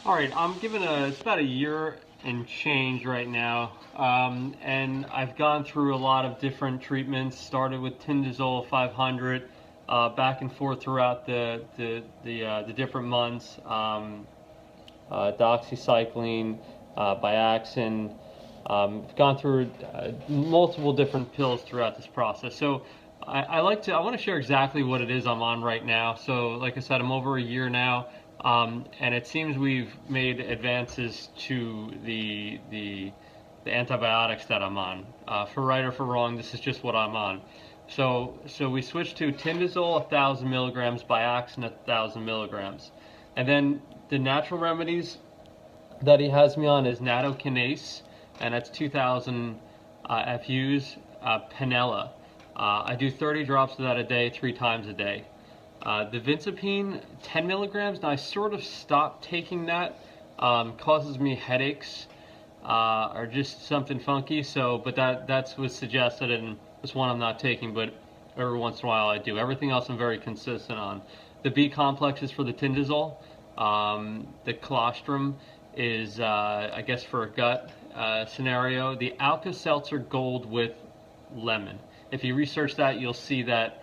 All right, I'm given it's about a year and change right now, and I've gone through a lot of different treatments. Started with Tindazole 500, back and forth throughout the different months. Doxycycline, Biaxin. I've gone through multiple different pills throughout this process. So I want to share exactly what it is I'm on right now. So like I said, I'm over a year now, and it seems we've made advances to the antibiotics that I'm on. For right or for wrong, this is just what I'm on. So we switched to Tindazole 1,000 milligrams, Biaxin 1,000 milligrams, and then the natural remedies that he has me on is nattokinase, and that's 2,000 FUs, Penella. I do 30 drops of that a day, 3 times a day. The Vincipine, 10 milligrams. Now I sort of stopped taking that. Causes me headaches, or just something funky. So, but that's was suggested, and this one I'm not taking, but every once in a while I do. Everything else I'm very consistent on. The B complex is for the Tindazole. The colostrum is, I guess, for a gut scenario. The Alka-Seltzer Gold with lemon. If you research that, you'll see that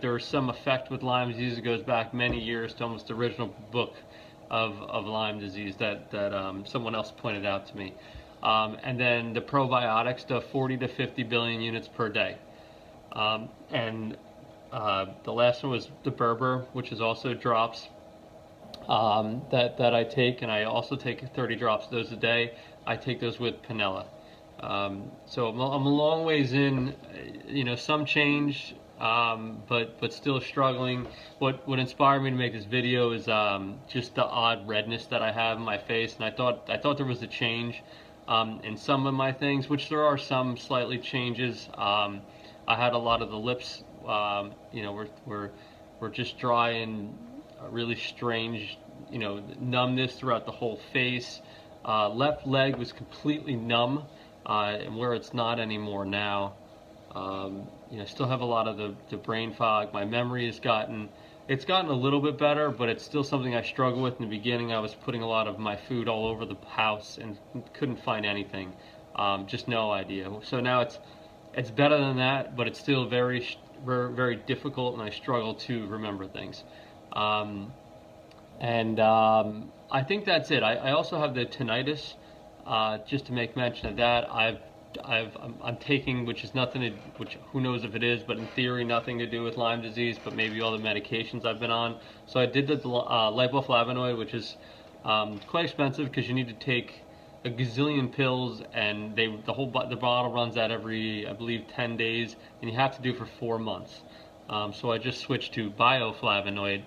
there's some effect with Lyme disease. It goes back many years to almost the original book of Lyme disease that someone else pointed out to me. And then the probiotics, the 40 to 50 billion units per day. And the last one was the Berber, which is also drops that I take, and I also take 30 drops of those a day. I take those with Penella. So I'm a long ways in, some change, but still struggling. What inspired me to make this video is just the odd redness that I have in my face, and I thought there was a change in some of my things, which there are some slightly changes. I had a lot of the lips, were just dry and really strange, numbness throughout the whole face. Left leg was completely numb, and where it's not anymore now. Still have a lot of the brain fog. My memory it's gotten a little bit better, but it's still something I struggle with. In the beginning, I was putting a lot of my food all over the house and couldn't find anything. Just no idea. So now it's better than that, but it's still very, very, very difficult, and I struggle to remember things. I think that's it. I also have the tinnitus. Just to make mention of that, I'm taking, which is nothing to, which who knows if it is, but in theory nothing to do with Lyme disease, but maybe all the medications I've been on. So I did the lipoflavonoid, which is quite expensive because you need to take a gazillion pills, and the bottle runs out every, I believe, 10 days, and you have to do for 4 months. So I just switched to bioflavonoid,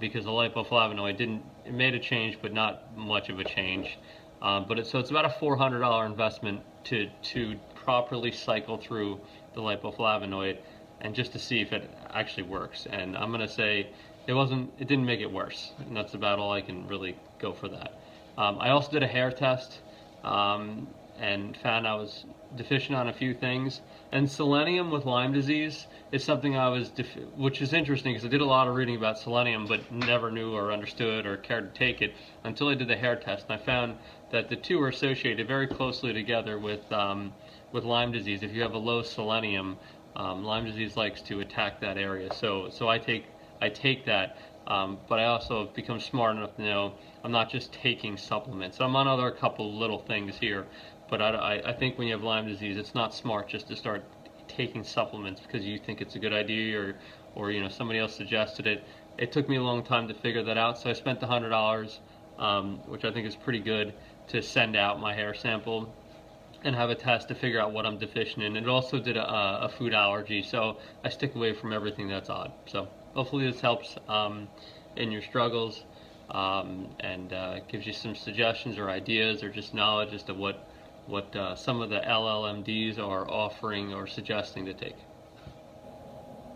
because the lipoflavonoid it made a change, but not much of a change. So it's about a $400 investment to properly cycle through the lipoflavonoid, and just to see if it actually works. And I'm gonna say it didn't make it worse, and that's about all I can really go for that. I also did a hair test, and found I was deficient on a few things. And selenium with Lyme disease is something which is interesting because I did a lot of reading about selenium, but never knew or understood or cared to take it until I did the hair test, and I found that the two are associated very closely together with Lyme disease. If you have a low selenium, Lyme disease likes to attack that area. So I take that, but I also have become smart enough to know I'm not just taking supplements. I'm on a couple little things here, but I think when you have Lyme disease, it's not smart just to start taking supplements because you think it's a good idea, or somebody else suggested it. It took me a long time to figure that out, so I spent the $100, which I think is pretty good, to send out my hair sample and have a test to figure out what I'm deficient in. It also did a food allergy, so I stick away from everything that's odd. So hopefully this helps in your struggles, and gives you some suggestions or ideas or just knowledge as to what some of the LLMDs are offering or suggesting to take.